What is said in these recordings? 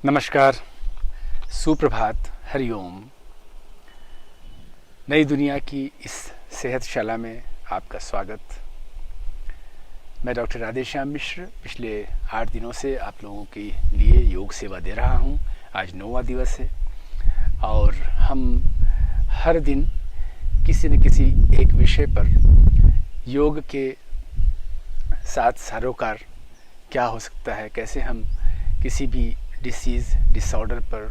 नमस्कार, सुप्रभात, हरिओम। नई दुनिया की इस सेहतशाला में आपका स्वागत। मैं डॉक्टर राधेश्याम मिश्र पिछले 8 दिनों से आप लोगों के लिए योग सेवा दे रहा हूं। आज 9वां दिवस है और हम हर दिन किसी न किसी एक विषय पर योग के साथ सरोकार क्या हो सकता है, कैसे हम किसी भी डिसीज़ डिसऑर्डर पर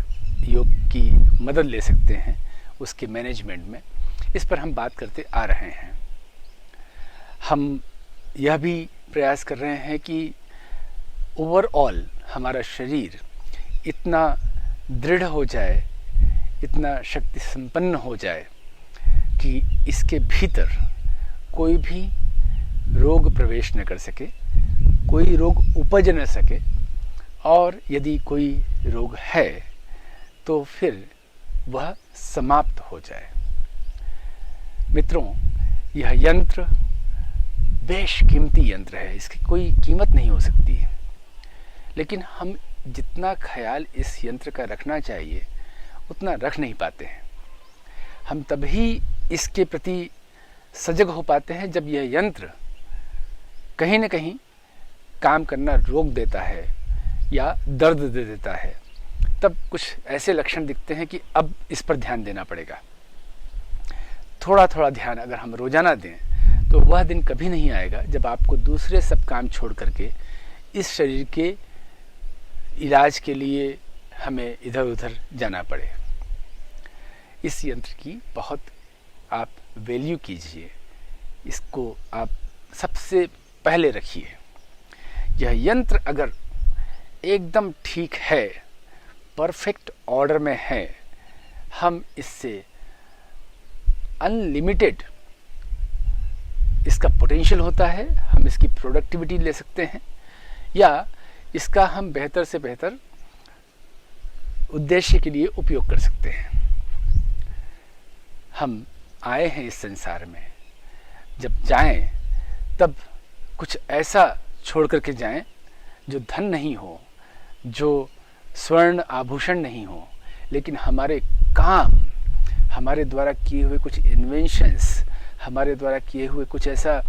योग की मदद ले सकते हैं उसके मैनेजमेंट में, इस पर हम बात करते आ रहे हैं। हम यह भी प्रयास कर रहे हैं कि ओवरऑल हमारा शरीर इतना दृढ़ हो जाए, इतना शक्ति संपन्न हो जाए कि इसके भीतर कोई भी रोग प्रवेश न कर सके, कोई रोग उपज न सके, और यदि कोई रोग है तो फिर वह समाप्त हो जाए। मित्रों, यह यंत्र बेशकीमती यंत्र है, इसकी कोई कीमत नहीं हो सकती है, लेकिन हम जितना ख्याल इस यंत्र का रखना चाहिए उतना रख नहीं पाते हैं। हम तभी इसके प्रति सजग हो पाते हैं जब यह यंत्र कहीं न कहीं काम करना रोक देता है या दर्द दे देता है। तब कुछ ऐसे लक्षण दिखते हैं कि अब इस पर ध्यान देना पड़ेगा। थोड़ा थोड़ा ध्यान अगर हम रोजाना दें तो वह दिन कभी नहीं आएगा जब आपको दूसरे सब काम छोड़ करके इस शरीर के इलाज के लिए हमें इधर उधर जाना पड़े। इस यंत्र की बहुत आप वैल्यू कीजिए, इसको आप सबसे पहले रखिए। यह यंत्र अगर एकदम ठीक है, परफेक्ट ऑर्डर में है, हम इससे अनलिमिटेड इसका पोटेंशियल होता है, हम इसकी प्रोडक्टिविटी ले सकते हैं या इसका हम बेहतर से बेहतर उद्देश्य के लिए उपयोग कर सकते हैं। हम आए हैं इस संसार में, जब जाएं तब कुछ ऐसा छोड़ करके जाएं जो धन नहीं हो, जो स्वर्ण आभूषण नहीं हो, लेकिन हमारे काम, हमारे द्वारा किए हुए कुछ इन्वेंशंस, हमारे द्वारा किए हुए कुछ ऐसा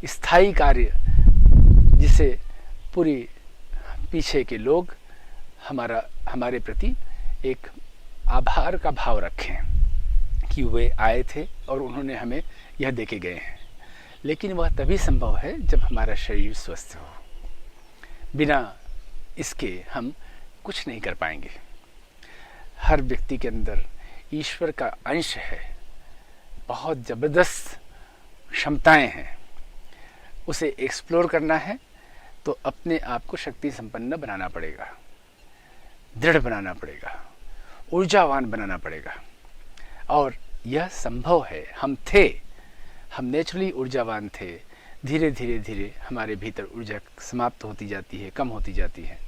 स्थायी कार्य जिसे पूरी पीछे के लोग हमारे प्रति एक आभार का भाव रखें कि वे आए थे और उन्होंने हमें यह देके गए हैं। लेकिन वह तभी संभव है जब हमारा शरीर स्वस्थ हो। बिना इसके हम कुछ नहीं कर पाएंगे। हर व्यक्ति के अंदर ईश्वर का अंश है, बहुत ज़बरदस्त क्षमताएं हैं। उसे एक्सप्लोर करना है तो अपने आप को शक्ति संपन्न बनाना पड़ेगा, दृढ़ बनाना पड़ेगा, ऊर्जावान बनाना पड़ेगा। और यह संभव है। हम नेचुरली ऊर्जावान थे। धीरे धीरे धीरे हमारे भीतर ऊर्जा समाप्त होती जाती है, कम होती जाती है।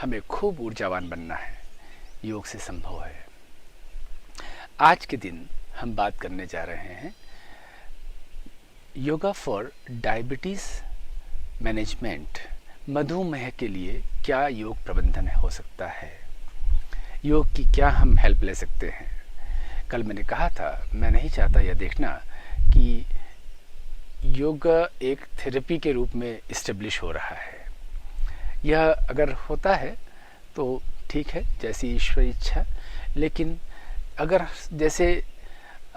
हमें खूब ऊर्जावान बनना है, योग से संभव है। आज के दिन हम बात करने जा रहे हैं योगा फॉर डायबिटीज मैनेजमेंट। मधुमेह के लिए क्या योग प्रबंधन हो सकता है, योग की क्या हम हेल्प ले सकते हैं। कल मैंने कहा था, मैं नहीं चाहता यह देखना कि योगा एक थेरेपी के रूप में इस्टेब्लिश हो रहा है। यह अगर होता है तो ठीक है, जैसी ईश्वर इच्छा। लेकिन अगर जैसे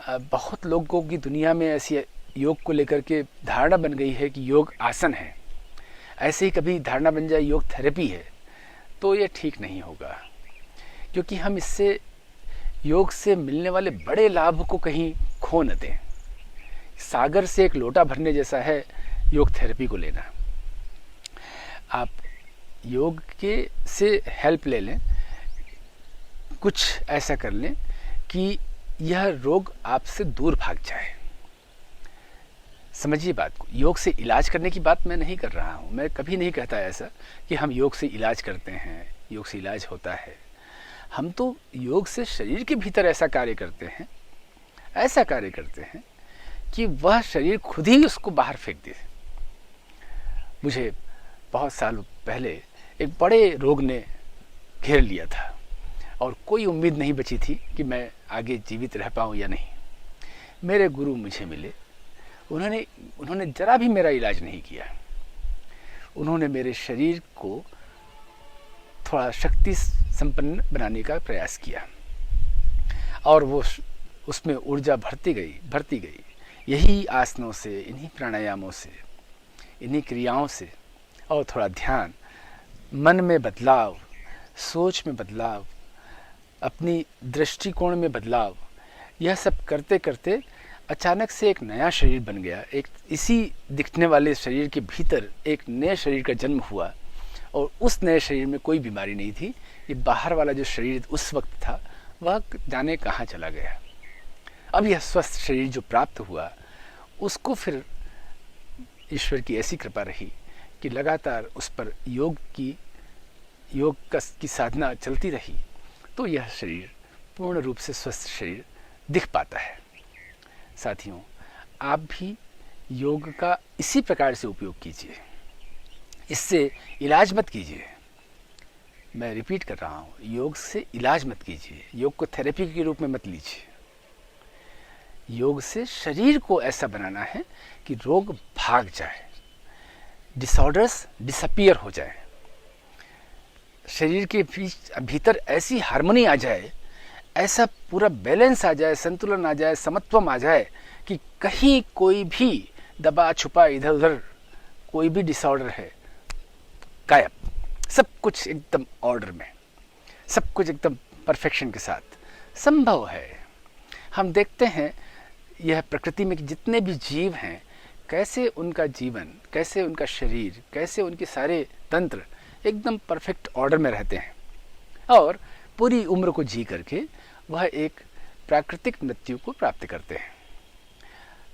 बहुत लोगों की दुनिया में ऐसी योग को लेकर के धारणा बन गई है कि योग आसन है, ऐसे ही कभी धारणा बन जाए योग थेरेपी है, तो यह ठीक नहीं होगा। क्योंकि हम इससे योग से मिलने वाले बड़े लाभ को कहीं खो न दें। सागर से एक लोटा भरने जैसा है योग थेरेपी को लेना। आप योग के से हेल्प ले लें, कुछ ऐसा कर लें कि यह रोग आपसे दूर भाग जाए। समझिए बात को। योग से इलाज करने की बात मैं नहीं कर रहा हूँ। मैं कभी नहीं कहता ऐसा कि हम योग से इलाज करते हैं, योग से इलाज होता है। हम तो योग से शरीर के भीतर ऐसा कार्य करते हैं कि वह शरीर खुद ही उसको बाहर फेंक दे। मुझे बहुत साल पहले एक बड़े रोग ने घेर लिया था और कोई उम्मीद नहीं बची थी कि मैं आगे जीवित रह पाऊँ या नहीं। मेरे गुरु मुझे मिले, उन्होंने जरा भी मेरा इलाज नहीं किया। उन्होंने मेरे शरीर को थोड़ा शक्ति संपन्न बनाने का प्रयास किया और वो उसमें ऊर्जा भरती गई। यही आसनों से, इन्हीं प्राणायामों से, इन्हीं क्रियाओं से और थोड़ा ध्यान, मन में बदलाव, सोच में बदलाव, अपनी दृष्टिकोण में बदलाव, यह सब करते करते अचानक से एक नया शरीर बन गया। एक इसी दिखने वाले शरीर के भीतर एक नए शरीर का जन्म हुआ और उस नए शरीर में कोई बीमारी नहीं थी। ये बाहर वाला जो शरीर उस वक्त था वह जाने कहाँ चला गया। अब यह स्वस्थ शरीर जो प्राप्त हुआ उसको फिर ईश्वर की ऐसी कृपा रही कि लगातार उस पर योग की साधना चलती रही, तो यह शरीर पूर्ण रूप से स्वस्थ शरीर दिख पाता है। साथियों, आप भी योग का इसी प्रकार से उपयोग कीजिए, इससे इलाज मत कीजिए। मैं रिपीट कर रहा हूँ, योग से इलाज मत कीजिए, योग को थेरेपी के रूप में मत लीजिए। योग से शरीर को ऐसा बनाना है कि रोग भाग जाए, डिसऑर्डर्स डिसअपीयर हो जाए, शरीर के भीतर ऐसी हार्मनी आ जाए, ऐसा पूरा बैलेंस आ जाए, संतुलन आ जाए, समत्वम आ जाए कि कहीं कोई भी दबा छुपा इधर उधर कोई भी डिसऑर्डर है, गायब, सब कुछ एकदम ऑर्डर में, सब कुछ एकदम परफेक्शन के साथ संभव है। हम देखते हैं यह प्रकृति में जितने भी जीव हैं, कैसे उनका जीवन, कैसे उनका शरीर, कैसे उनके सारे तंत्र एकदम परफेक्ट ऑर्डर में रहते हैं और पूरी उम्र को जी करके वह एक प्राकृतिक मृत्यु को प्राप्त करते हैं।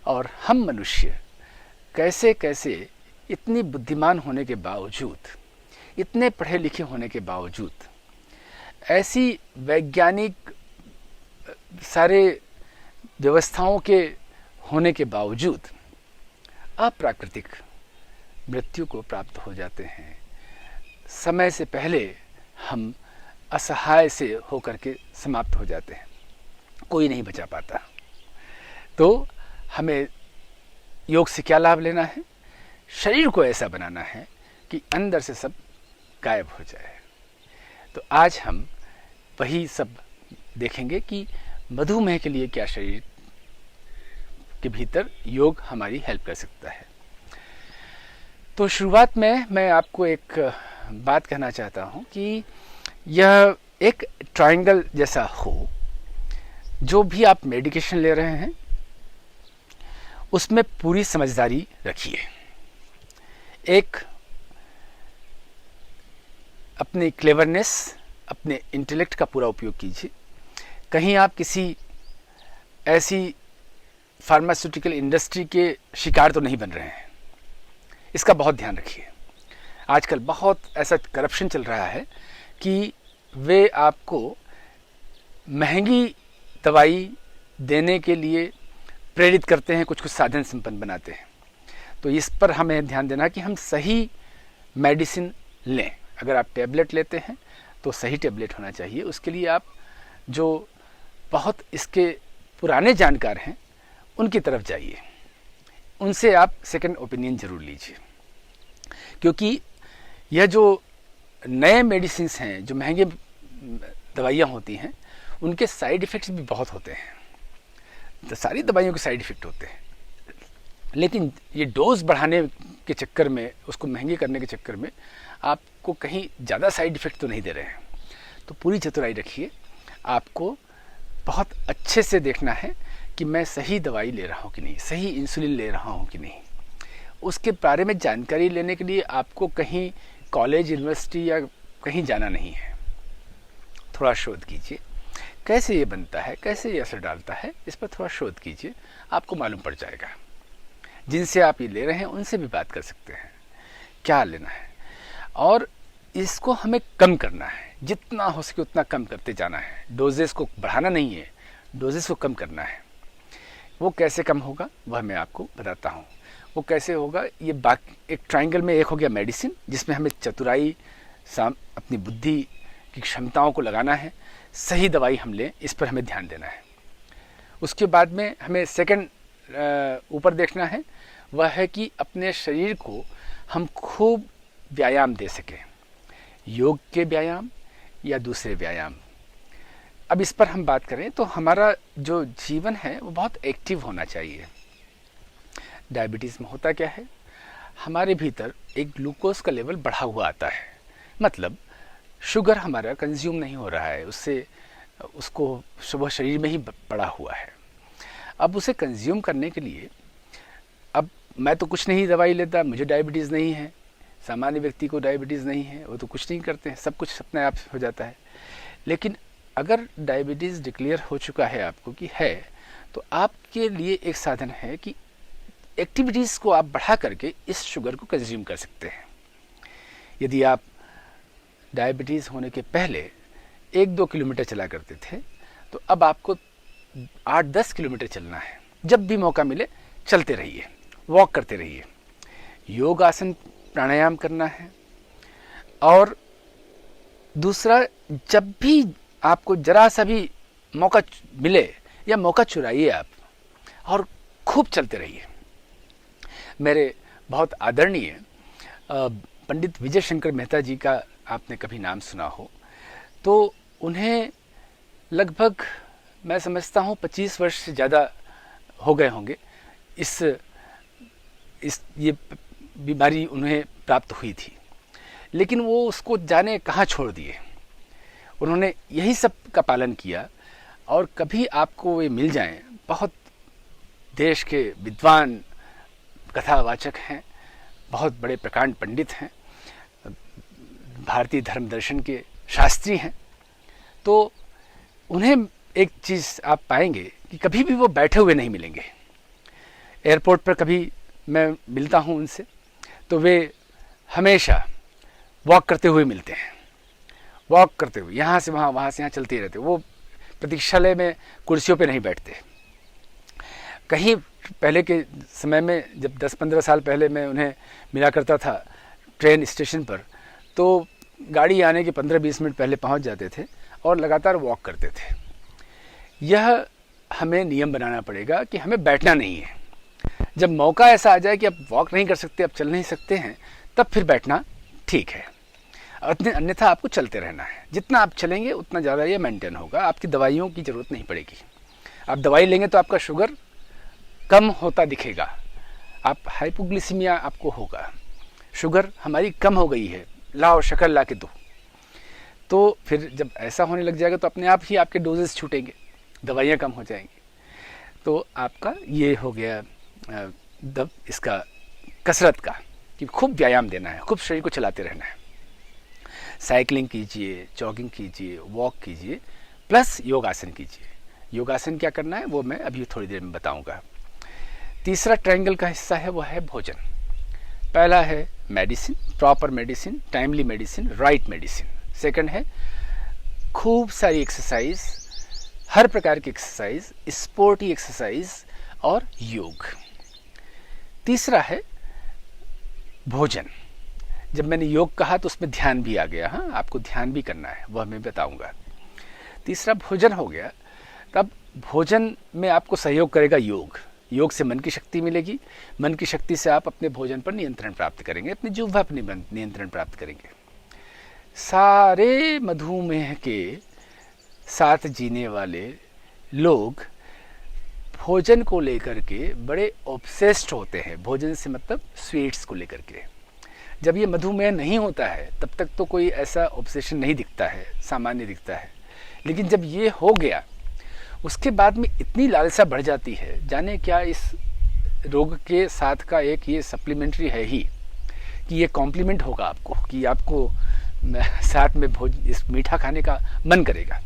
और हम मनुष्य कैसे कैसे इतनी बुद्धिमान होने के बावजूद, इतने पढ़े लिखे होने के बावजूद, ऐसी वैज्ञानिक सारे व्यवस्थाओं के होने के बावजूद अप्राकृतिक मृत्यु को प्राप्त हो जाते हैं। समय से पहले हम असहाय से होकर के समाप्त हो जाते हैं, कोई नहीं बचा पाता। तो हमें योग से क्या लाभ लेना है? शरीर को ऐसा बनाना है कि अंदर से सब गायब हो जाए। तो आज हम वही सब देखेंगे कि मधुमेह के लिए क्या शरीर के भीतर योग हमारी हेल्प कर सकता है। तो शुरुआत में मैं आपको एक बात कहना चाहता हूं कि यह एक ट्रायंगल जैसा हो। जो भी आप मेडिकेशन ले रहे हैं उसमें पूरी समझदारी रखिए। एक अपनी क्लेवरनेस, अपने इंटेलेक्ट का पूरा उपयोग कीजिए। कहीं आप किसी ऐसी फार्मास्यूटिकल इंडस्ट्री के शिकार तो नहीं बन रहे हैं, इसका बहुत ध्यान रखिए। आजकल बहुत ऐसा करप्शन चल रहा है कि वे आपको महंगी दवाई देने के लिए प्रेरित करते हैं, कुछ कुछ साधन संपन्न बनाते हैं। तो इस पर हमें ध्यान देना कि हम सही मेडिसिन लें। अगर आप टैबलेट लेते हैं तो सही टैबलेट होना चाहिए। उसके लिए आप जो बहुत इसके पुराने जानकार हैं उनकी तरफ जाइए, उनसे आप सेकंड ओपिनियन जरूर लीजिए, क्योंकि यह जो नए मेडिसिन हैं, जो महंगे दवाइयाँ होती हैं, उनके साइड इफ़ेक्ट्स भी बहुत होते हैं। तो सारी दवाइयों के साइड इफ़ेक्ट होते हैं, लेकिन ये डोज बढ़ाने के चक्कर में, उसको महंगे करने के चक्कर में आपको कहीं ज़्यादा साइड इफ़ेक्ट तो नहीं दे रहे हैं। तो पूरी चतुराई रखिए। आपको बहुत अच्छे से देखना है कि मैं सही दवाई ले रहा हूँ कि नहीं, सही इंसुलिन ले रहा हूँ कि नहीं। उसके बारे में जानकारी लेने के लिए आपको कहीं कॉलेज, यूनिवर्सिटी या कहीं जाना नहीं है। थोड़ा शोध कीजिए, कैसे ये बनता है, कैसे ये असर डालता है, इस पर थोड़ा शोध कीजिए, आपको मालूम पड़ जाएगा। जिनसे आप ये ले रहे हैं उनसे भी बात कर सकते हैं क्या लेना है, और इसको हमें कम करना है। जितना हो सके उतना कम करते जाना है। डोजेस को बढ़ाना नहीं है, डोजेस को कम करना है। वो कैसे कम होगा वह मैं आपको बताता हूँ। वो कैसे होगा, ये बाकी एक ट्रायंगल में एक हो गया मेडिसिन, जिसमें हमें चतुराई, अपनी बुद्धि की क्षमताओं को लगाना है, सही दवाई हम लें, इस पर हमें ध्यान देना है। उसके बाद में हमें सेकंड ऊपर देखना है, वह है कि अपने शरीर को हम खूब व्यायाम दे सकें, योग के व्यायाम या दूसरे व्यायाम। अब इस पर हम बात करें तो हमारा जो जीवन है वो बहुत एक्टिव होना चाहिए। डायबिटीज़ में होता क्या है, हमारे भीतर एक ग्लूकोज का लेवल बढ़ा हुआ आता है, मतलब शुगर हमारा कंज्यूम नहीं हो रहा है, उससे उसको सुबह शरीर में ही पड़ा हुआ है। अब उसे कंज्यूम करने के लिए, अब मैं तो कुछ नहीं दवाई लेता, मुझे डायबिटीज़ नहीं है, सामान्य व्यक्ति को डायबिटीज़ नहीं है, वो तो कुछ नहीं करते हैं, सब कुछ अपने आप हो जाता है। लेकिन अगर डायबिटीज़ डिक्लेयर हो चुका है आपको कि है, तो आपके लिए एक साधन है कि एक्टिविटीज़ को आप बढ़ा करके इस शुगर को कंज्यूम कर सकते हैं। यदि आप डायबिटीज़ होने के पहले 1-2 किलोमीटर चला करते थे, तो अब आपको 8-10 किलोमीटर चलना है। जब भी मौका मिले चलते रहिए, वॉक करते रहिए, योग आसन प्राणायाम करना है। और दूसरा, जब भी आपको जरा सा भी मौका मिले या मौका चुराइए आप और खूब चलते रहिए। मेरे बहुत आदरणीय पंडित विजय शंकर मेहता जी का आपने कभी नाम सुना हो, तो उन्हें लगभग मैं समझता हूँ 25 वर्ष से ज़्यादा हो गए होंगे इस ये बीमारी उन्हें प्राप्त हुई थी, लेकिन वो उसको जाने कहाँ छोड़ दिए। उन्होंने यही सब का पालन किया और कभी आपको ये मिल जाएं, बहुत देश के विद्वान कथावाचक हैं, बहुत बड़े प्रकांड पंडित हैं, भारतीय धर्म दर्शन के शास्त्री हैं, तो उन्हें एक चीज़ आप पाएंगे कि कभी भी वो बैठे हुए नहीं मिलेंगे। एयरपोर्ट पर कभी मैं मिलता हूँ उनसे, तो वे हमेशा वॉक करते हुए मिलते हैं, वॉक करते हुए यहाँ से वहाँ, वहाँ से यहाँ चलते रहते। वो प्रतीक्षालय में कुर्सियों पे नहीं बैठते। कहीं पहले के समय में, जब 10-15 साल पहले मैं उन्हें मिला करता था ट्रेन स्टेशन पर, तो गाड़ी आने के 15-20 मिनट पहले पहुँच जाते थे और लगातार वॉक करते थे। यह हमें नियम बनाना पड़ेगा कि हमें बैठना नहीं है। जब मौका ऐसा आ जाए कि आप वॉक नहीं कर सकते, आप चल नहीं सकते हैं, तब फिर बैठना ठीक है, अन्यथा आपको चलते रहना है। जितना आप चलेंगे उतना ज़्यादा ये मेंटेन होगा, आपकी दवाइयों की ज़रूरत नहीं पड़ेगी। आप दवाई लेंगे तो आपका शुगर कम होता दिखेगा, आप हाइपोग्लिसीमिया आपको होगा, शुगर हमारी कम हो गई है, लाओ शक्कर ला के दो। तो फिर जब ऐसा होने लग जाएगा तो अपने आप ही आपके डोजेस छूटेंगे, दवाइयाँ कम हो जाएंगी। तो आपका ये हो गया इसका कसरत का, कि खूब व्यायाम देना है, खूब शरीर को चलाते रहना है। साइकिलिंग कीजिए, जॉगिंग कीजिए, वॉक कीजिए, प्लस योगासन कीजिए। योगासन क्या करना है वो मैं अभी थोड़ी देर में बताऊंगा। तीसरा ट्रायंगल का हिस्सा है वो है भोजन। पहला है medicine, proper medicine, timely medicine, right medicine. Second है खूब सारी एक्सरसाइज, हर प्रकार की एक्सरसाइज, स्पोर्टी एक्सरसाइज और योग। तीसरा है भोजन। जब मैंने योग कहा तो उसमें ध्यान भी आ गया, हाँ आपको ध्यान भी करना है, वह मैं बताऊंगा। तीसरा भोजन हो गया। तब भोजन में आपको सहयोग करेगा योग। योग से मन की शक्ति मिलेगी, मन की शक्ति से आप अपने भोजन पर नियंत्रण प्राप्त करेंगे, अपनी जिह्वा पर नियंत्रण प्राप्त करेंगे। सारे मधुमेह के साथ जीने वाले लोग भोजन को लेकर के बड़े ऑब्सेस्ड होते हैं, भोजन से मतलब स्वीट्स को लेकर के। जब ये मधुमेह नहीं होता है तब तक तो कोई ऐसा ऑब्सेशन नहीं दिखता है, सामान्य दिखता है। लेकिन जब ये हो गया उसके बाद में इतनी लालसा बढ़ जाती है, जाने क्या इस रोग के साथ का एक ये सप्लीमेंट्री है ही कि ये कॉम्प्लीमेंट होगा आपको, कि आपको साथ में इस मीठा खाने का मन करेगा।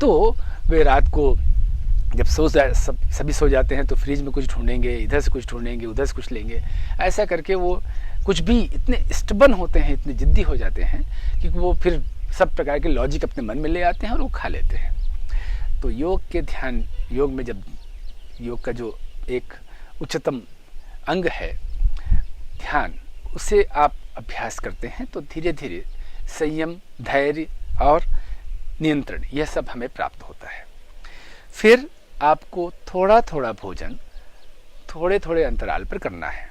तो वे रात को जब सभी सो जाते हैं तो फ्रिज में कुछ ढूंढेंगे, इधर से कुछ ढूंढेंगे, उधर से कुछ लेंगे, ऐसा करके वो कुछ भी इतने स्टबन होते हैं, इतने जिद्दी हो जाते हैं कि वो फिर सब प्रकार के लॉजिक अपने मन में ले आते हैं और वो खा लेते हैं। तो योग के ध्यान, योग में जब योग का जो एक उच्चतम अंग है ध्यान, उसे आप अभ्यास करते हैं तो धीरे धीरे संयम, धैर्य और नियंत्रण, यह सब हमें प्राप्त होता है। फिर आपको थोड़ा थोड़ा भोजन थोड़े थोड़े अंतराल पर करना है।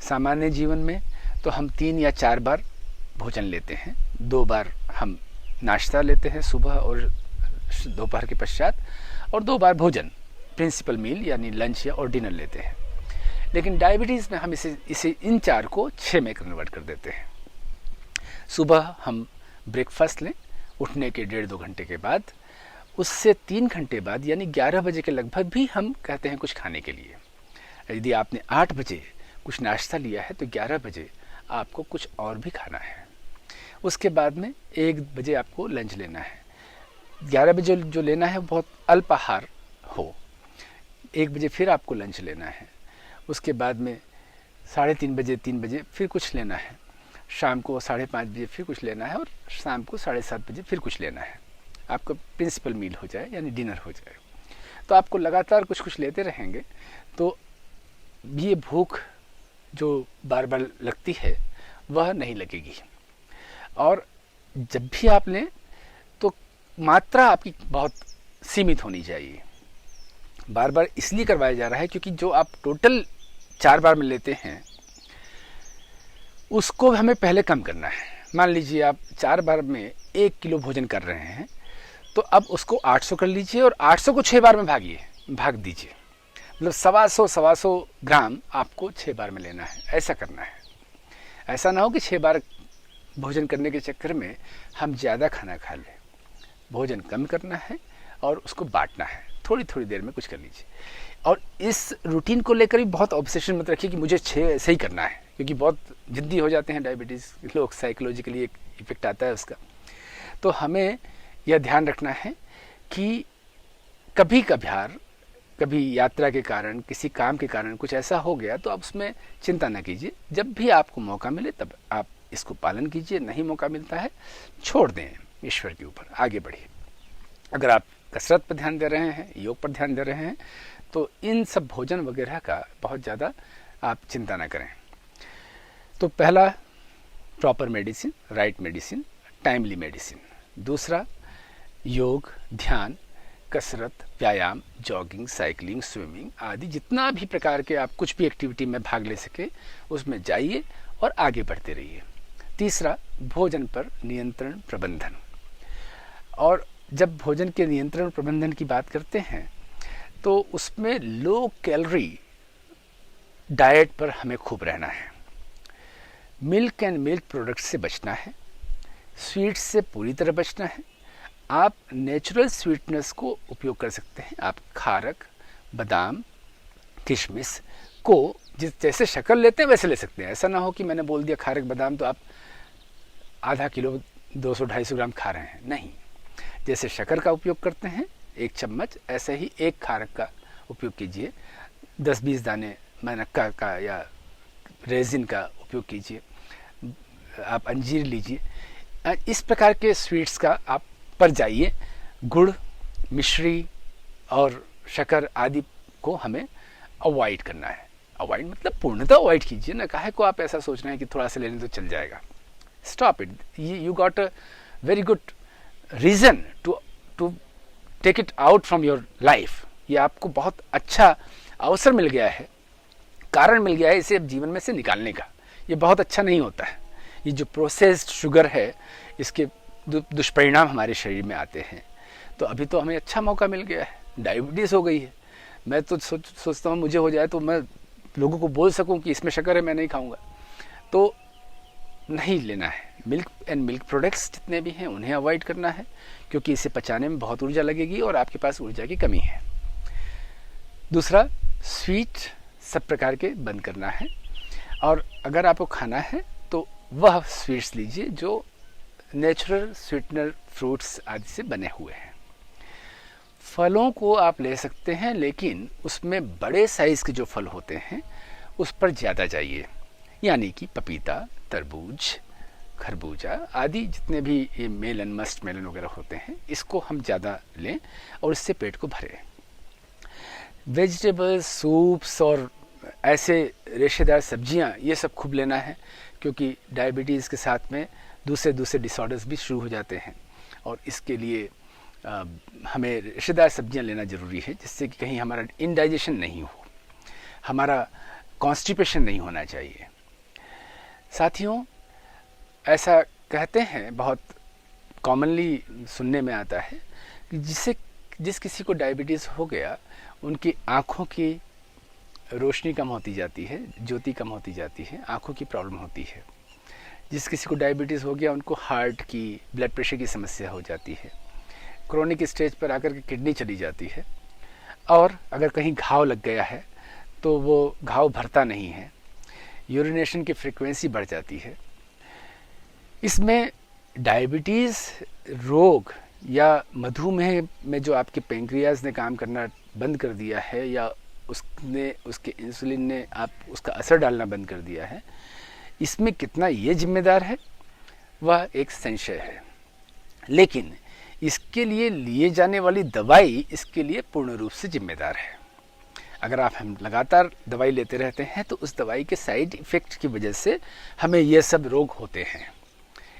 सामान्य जीवन में तो हम 3 या 4 बार भोजन लेते हैं। 2 बार हम नाश्ता लेते हैं सुबह और दोपहर के पश्चात, और 2 बार भोजन प्रिंसिपल मील यानी लंच या और डिनर लेते हैं। लेकिन डायबिटीज़ में हम इसे इन 4 को 6 में कन्वर्ट कर देते हैं। सुबह हम ब्रेकफास्ट लें उठने के 1.5-2 घंटे के बाद, उससे 3 घंटे बाद यानी 11 बजे के लगभग भी हम कहते हैं कुछ खाने के लिए। यदि आपने 8 बजे कुछ नाश्ता लिया है तो 11 बजे आपको कुछ और भी खाना है। उसके बाद में 1 बजे आपको लंच लेना है। 11 बजे जो लेना है बहुत अल्प आहार हो। 1 बजे फिर आपको लंच लेना है। उसके बाद में 3:30 बजे 3 बजे फिर कुछ लेना है। शाम को 5:30 बजे फिर कुछ लेना है, और शाम को 7:30 बजे फिर कुछ लेना है। आपका प्रिंसिपल मील हो जाए यानी डिनर हो जाए। तो आपको लगातार कुछ कुछ लेते रहेंगे तो ये भूख जो बार बार लगती है वह नहीं लगेगी। और जब भी आप लें तो मात्रा आपकी बहुत सीमित होनी चाहिए। बार बार इसलिए करवाया जा रहा है क्योंकि जो आप टोटल 4 बार में लेते हैं उसको हमें पहले कम करना है। मान लीजिए आप 4 बार में 1 किलो भोजन कर रहे हैं, तो अब उसको 800 कर लीजिए और 800 को 6 बार में भाग दीजिए। मतलब 125 ग्राम आपको 6 बार में लेना है। ऐसा करना है। ऐसा ना हो कि 6 बार भोजन करने के चक्कर में हम ज़्यादा खाना खा लें। भोजन कम करना है और उसको बांटना है। थोड़ी थोड़ी देर में कुछ कर लीजिए। और इस रूटीन को लेकर भी बहुत ऑब्सेशन मत रखिए कि मुझे 6 ऐसे ही करना है, क्योंकि बहुत जिद्दी हो जाते हैं डायबिटीज़ लोग, साइकोलॉजिकली एक इफेक्ट आता है उसका। तो हमें यह ध्यान रखना है कि कभी यात्रा के कारण, किसी काम के कारण कुछ ऐसा हो गया तो आप उसमें चिंता न कीजिए। जब भी आपको मौका मिले तब आप इसको पालन कीजिए। नहीं मौका मिलता है छोड़ दें ईश्वर के ऊपर, आगे बढ़िए। अगर आप कसरत पर ध्यान दे रहे हैं, योग पर ध्यान दे रहे हैं, तो इन सब भोजन वगैरह का बहुत ज़्यादा आप चिंता ना करें। तो पहला proper medicine, right medicine, timely medicine. दूसरा योग, ध्यान, कसरत, व्यायाम, जॉगिंग, साइकिलिंग, स्विमिंग आदि जितना भी प्रकार के आप कुछ भी एक्टिविटी में भाग ले सके उसमें जाइए और आगे बढ़ते रहिए। तीसरा भोजन पर नियंत्रण प्रबंधन। और जब भोजन के नियंत्रण प्रबंधन की बात करते हैं तो उसमें लो कैलोरी डाइट पर हमें खूब रहना है। मिल्क एंड मिल्क प्रोडक्ट्स से बचना है। स्वीट्स से पूरी तरह बचना है। आप नेचुरल स्वीटनेस को उपयोग कर सकते हैं। आप खारक, बादाम, किशमिश को जैसे शक्कर लेते हैं वैसे ले सकते हैं। ऐसा ना हो कि मैंने बोल दिया खारक बादाम तो आप आधा किलो 200-250 ग्राम खा रहे हैं। नहीं, जैसे शक्कर का उपयोग करते हैं 1 चम्मच, ऐसे ही 1 खारक का उपयोग कीजिए। 10-20 दाने मनक्का का या रेजिन का उपयोग कीजिए। आप अंजीर लीजिए। इस प्रकार के स्वीट्स का आप पर जाइए। गुड़, मिश्री और शक्कर आदि को हमें अवॉइड करना है। अवॉइड मतलब पूर्णतः अवॉइड कीजिए ना। काहे को आप ऐसा सोच रहे हैं कि थोड़ा सा लेने तो चल जाएगा। Stop it. You got a very good reason to take it out from your life. ये आपको बहुत अच्छा अवसर मिल गया है, कारण मिल गया है इसे जीवन में से निकालने का। ये बहुत अच्छा नहीं होता है। ये जो प्रोसेस्ड शुगर है इसके दुष्परिणाम हमारे शरीर में आते हैं। तो अभी तो हमें अच्छा मौका मिल गया है। डायबिटीज़ हो गई है, मैं तो सोचता हूँ मुझे हो जाए तो मैं लोगों को बोल सकूँ कि इसमें शक्कर है, मैं नहीं खाऊंगा। तो नहीं लेना है। मिल्क एंड मिल्क प्रोडक्ट्स जितने भी हैं उन्हें अवॉइड करना है, क्योंकि इसे पचाने में बहुत ऊर्जा लगेगी और आपके पास ऊर्जा की कमी है। दूसरा, स्वीट सब प्रकार के बंद करना है। और अगर आपको खाना है तो वह स्वीट्स लीजिए जो नेचुरल स्वीटनर, फ्रूट्स आदि से बने हुए हैं। फलों को आप ले सकते हैं, लेकिन उसमें बड़े साइज़ के जो फल होते हैं उस पर ज़्यादा जाइए। यानी कि पपीता, तरबूज, खरबूजा आदि जितने भी ये मेलन, मस्ट मेलन वगैरह होते हैं, इसको हम ज़्यादा लें और इससे पेट को भरें। वेजिटेबल्स, सूप्स और ऐसे रेशेदार सब्जियां ये सब खूब लेना है, क्योंकि डायबिटीज़ के साथ में दूसरे डिसऑर्डर्स भी शुरू हो जाते हैं। और इसके लिए हमें रेशेदार सब्जियां लेना ज़रूरी है, जिससे कि कहीं हमारा इनडाइजेशन नहीं हो, हमारा कॉन्स्टिपेशन नहीं होना चाहिए। साथियों, ऐसा कहते हैं, बहुत कॉमनली सुनने में आता है कि जिस किसी को डायबिटीज़ हो गया उनकी आँखों की रोशनी कम होती जाती है, ज्योति कम होती जाती है, आँखों की प्रॉब्लम होती है। जिस किसी को डायबिटीज़ हो गया उनको हार्ट की, ब्लड प्रेशर की समस्या हो जाती है, क्रोनिक स्टेज पर आकर के किडनी चली जाती है, और अगर कहीं घाव लग गया है तो वो घाव भरता नहीं है, यूरिनेशन की फ्रीक्वेंसी बढ़ जाती है। इसमें डायबिटीज़ रोग या मधुमेह में जो आपके पेंक्रियाज ने काम करना बंद कर दिया है, या उसके इंसुलिन ने उसका असर डालना बंद कर दिया है, इसमें कितना ये जिम्मेदार है वह एक संशय है। लेकिन इसके लिए लिए जाने वाली दवाई इसके लिए पूर्ण रूप से जिम्मेदार है। अगर हम लगातार दवाई लेते रहते हैं तो उस दवाई के साइड इफ़ेक्ट की वजह से हमें ये सब रोग होते हैं।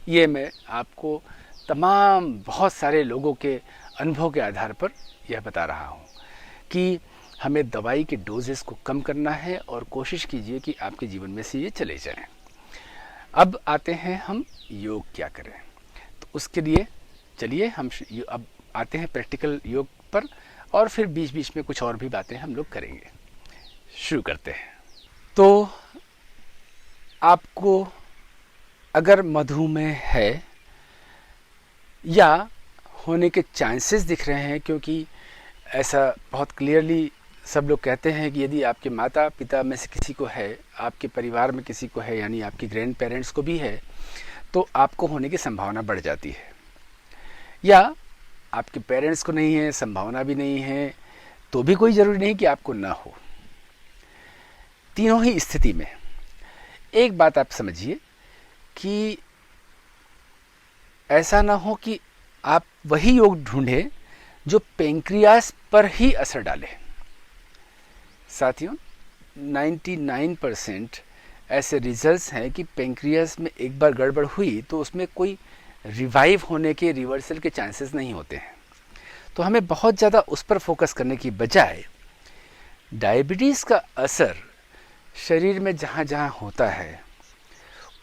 ये मैं आपको तमाम बहुत सारे लोगों के अनुभव के आधार पर यह बता रहा हूँ कि हमें दवाई के डोजेस को कम करना है और कोशिश कीजिए कि आपके जीवन में से ये चले जाएं। अब आते हैं हम योग क्या करें। तो उसके लिए चलिए हम अब आते हैं प्रैक्टिकल योग पर, और फिर बीच बीच में कुछ और भी बातें हम लोग करेंगे। शुरू करते हैं। तो आपको अगर मधुमेह है या होने के चांसेस दिख रहे हैं, क्योंकि ऐसा बहुत क्लियरली सब लोग कहते हैं कि यदि आपके माता पिता में से किसी को है, आपके परिवार में किसी को है, यानी आपके ग्रैंड पेरेंट्स को भी है, तो आपको होने की संभावना बढ़ जाती है। या आपके पेरेंट्स को नहीं है, संभावना भी नहीं है, तो भी कोई ज़रूरी नहीं कि आपको ना हो। तीनों ही स्थिति में एक बात आप समझिए कि ऐसा ना हो कि आप वही योग ढूंढें जो पेंक्रियास पर ही असर डाले। साथियों, 99% ऐसे रिजल्ट्स हैं कि पेंक्रियास में एक बार गड़बड़ हुई तो उसमें कोई रिवाइव होने के, रिवर्सल के चांसेस नहीं होते हैं। तो हमें बहुत ज़्यादा उस पर फोकस करने की बजाय डायबिटीज़ का असर शरीर में जहाँ जहाँ होता है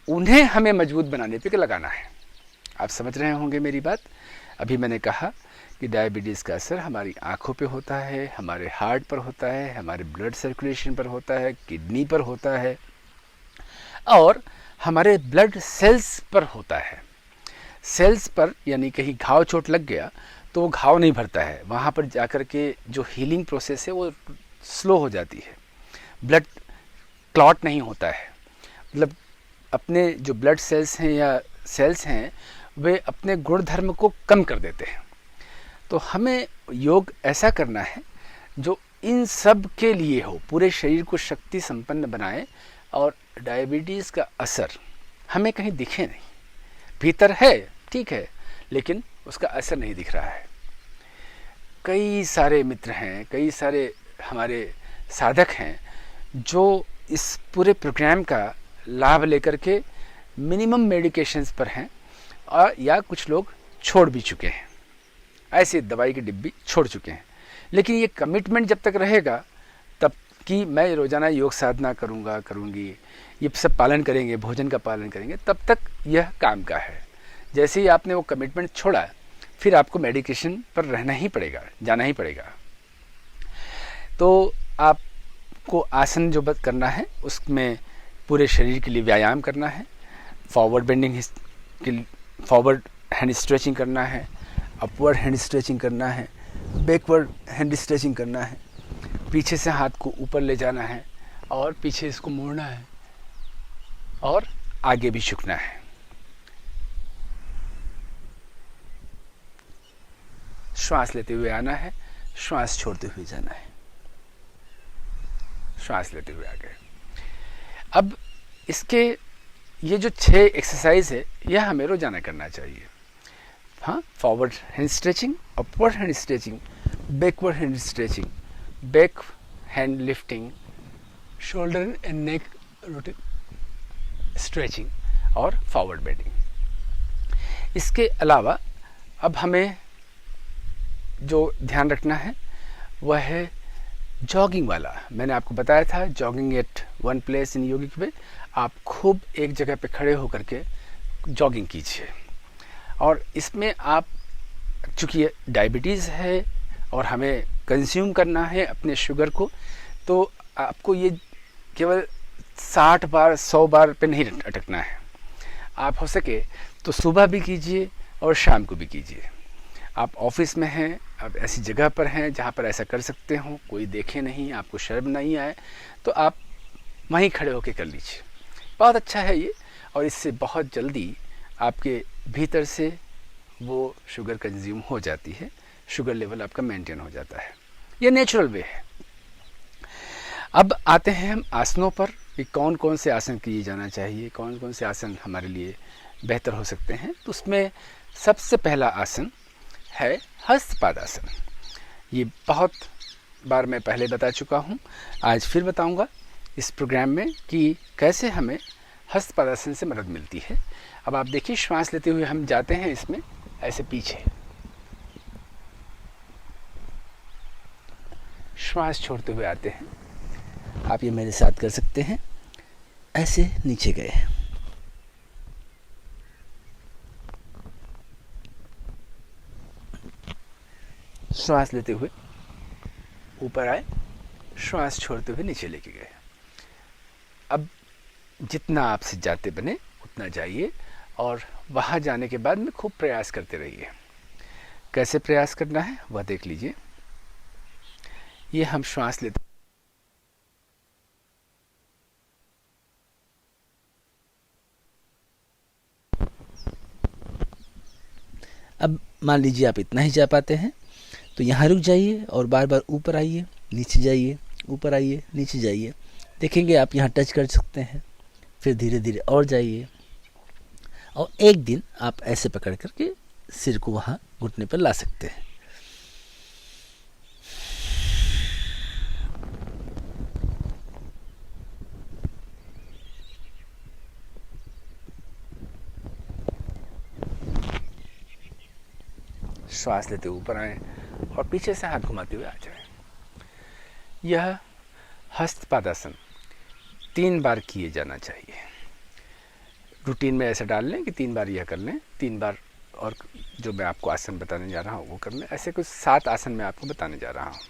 उन्हें हमें मजबूत बनाने पे लगाना है। आप समझ रहे होंगे मेरी बात। अभी मैंने कहा कि डायबिटीज़ का असर हमारी आँखों पे होता है, हमारे हार्ट पर होता है, हमारे ब्लड सर्कुलेशन पर होता है, किडनी पर होता है, और हमारे ब्लड सेल्स पर होता है। सेल्स पर यानी कहीं घाव चोट लग गया तो वो घाव नहीं भरता है, वहाँ पर जाकर के जो हीलिंग प्रोसेस है वो स्लो हो जाती है, ब्लड क्लॉट नहीं होता है। मतलब अपने जो ब्लड सेल्स हैं या सेल्स हैं वे अपने गुणधर्म को कम कर देते हैं। तो हमें योग ऐसा करना है जो इन सब के लिए हो, पूरे शरीर को शक्ति संपन्न बनाए, और डायबिटीज़ का असर हमें कहीं दिखे नहीं। भीतर है, ठीक है, लेकिन उसका असर नहीं दिख रहा है। कई सारे मित्र हैं, कई सारे हमारे साधक हैं जो इस पूरे प्रोग्राम का लाभ लेकर के मिनिमम मेडिकेशंस पर हैं, और या कुछ लोग छोड़ भी चुके हैं, ऐसे दवाई की डिब्बी छोड़ चुके हैं। लेकिन ये कमिटमेंट जब तक रहेगा तब कि मैं रोज़ाना योग साधना करूँगी, ये सब पालन करेंगे, भोजन का पालन करेंगे, तब तक यह काम का है। जैसे ही आपने वो कमिटमेंट छोड़ा फिर आपको मेडिकेशन पर रहना ही पड़ेगा, जाना ही पड़ेगा। तो आपको आसन जो करना है उसमें पूरे शरीर के लिए व्यायाम करना है। फॉरवर्ड हैंड स्ट्रेचिंग करना है, अपवर्ड हैंड स्ट्रेचिंग करना है, बैकवर्ड हैंड स्ट्रेचिंग करना है, पीछे से हाथ को ऊपर ले जाना है और पीछे इसको मोड़ना है, और आगे भी झुकना है। श्वास लेते हुए आना है, श्वास छोड़ते हुए जाना है, श्वास लेते हुए आगे। अब इसके ये जो 6 एक्सरसाइज है यह हमें रोजाना करना चाहिए। हाँ, forward hand stretching, upward hand stretching, backward hand stretching, back hand lifting, shoulder and neck rotate stretching, और फॉरवर्ड बेंडिंग। इसके अलावा अब हमें जो ध्यान रखना है वह है जॉगिंग वाला। मैंने आपको बताया था jogging at one place in yogic way. आप खूब एक जगह पे खड़े होकर के जॉगिंग कीजिए। और इसमें आप, चूँकि डायबिटीज़ है और हमें कंज्यूम करना है अपने शुगर को, तो आपको ये केवल 60 बार 100 बार पे नहीं अटकना है। आप हो सके तो सुबह भी कीजिए और शाम को भी कीजिए। आप ऑफिस में हैं, आप ऐसी जगह पर हैं जहाँ पर ऐसा कर सकते हो, कोई देखे नहीं, आपको शर्म नहीं आए, तो आप वहीं खड़े होकर कर लीजिए। बहुत अच्छा है ये, और इससे बहुत जल्दी आपके भीतर से वो शुगर कंज्यूम हो जाती है, शुगर लेवल आपका मेंटेन हो जाता है। ये नेचुरल वे है। अब आते हैं हम आसनों पर कि कौन कौन से आसन किए जाना चाहिए, कौन कौन से आसन हमारे लिए बेहतर हो सकते हैं। तो उसमें सबसे पहला आसन है हस्तपादासन। ये बहुत बार मैं पहले बता चुका हूँ, आज फिर बताऊँगा इस प्रोग्राम में कि कैसे हमें हस्तपादासन से मदद मिलती है। अब आप देखिए, श्वास लेते हुए हम जाते हैं इसमें ऐसे पीछे, श्वास छोड़ते हुए आते हैं। आप ये मेरे साथ कर सकते हैं, ऐसे नीचे गए, श्वास लेते हुए ऊपर आए, श्वास छोड़ते हुए नीचे लेके गए। अब जितना आपसे जाते बने उतना जाइए, और वहाँ जाने के बाद में खूब प्रयास करते रहिए। कैसे प्रयास करना है वह देख लीजिए। ये हम श्वास लेते, अब मान लीजिए आप इतना ही जा पाते हैं तो यहाँ रुक जाइए और बार बार ऊपर आइए, नीचे जाइए, ऊपर आइए, नीचे जाइए। देखेंगे आप यहाँ टच कर सकते हैं, फिर धीरे धीरे और जाइए, और एक दिन आप ऐसे पकड़ करके सिर को वहाँ घुटने पर ला सकते हैं। श्वास लेते ऊपर आए और पीछे से हाथ घुमाते हुए आ जाए। यह हस्तपादासन 3 बार किए जाना चाहिए। रूटीन में ऐसे डाल लें कि 3 बार यह कर लें, 3 बार और जो मैं आपको आसन बताने जा रहा हूँ वो कर लें। ऐसे कुछ 7 आसन मैं आपको बताने जा रहा हूँ।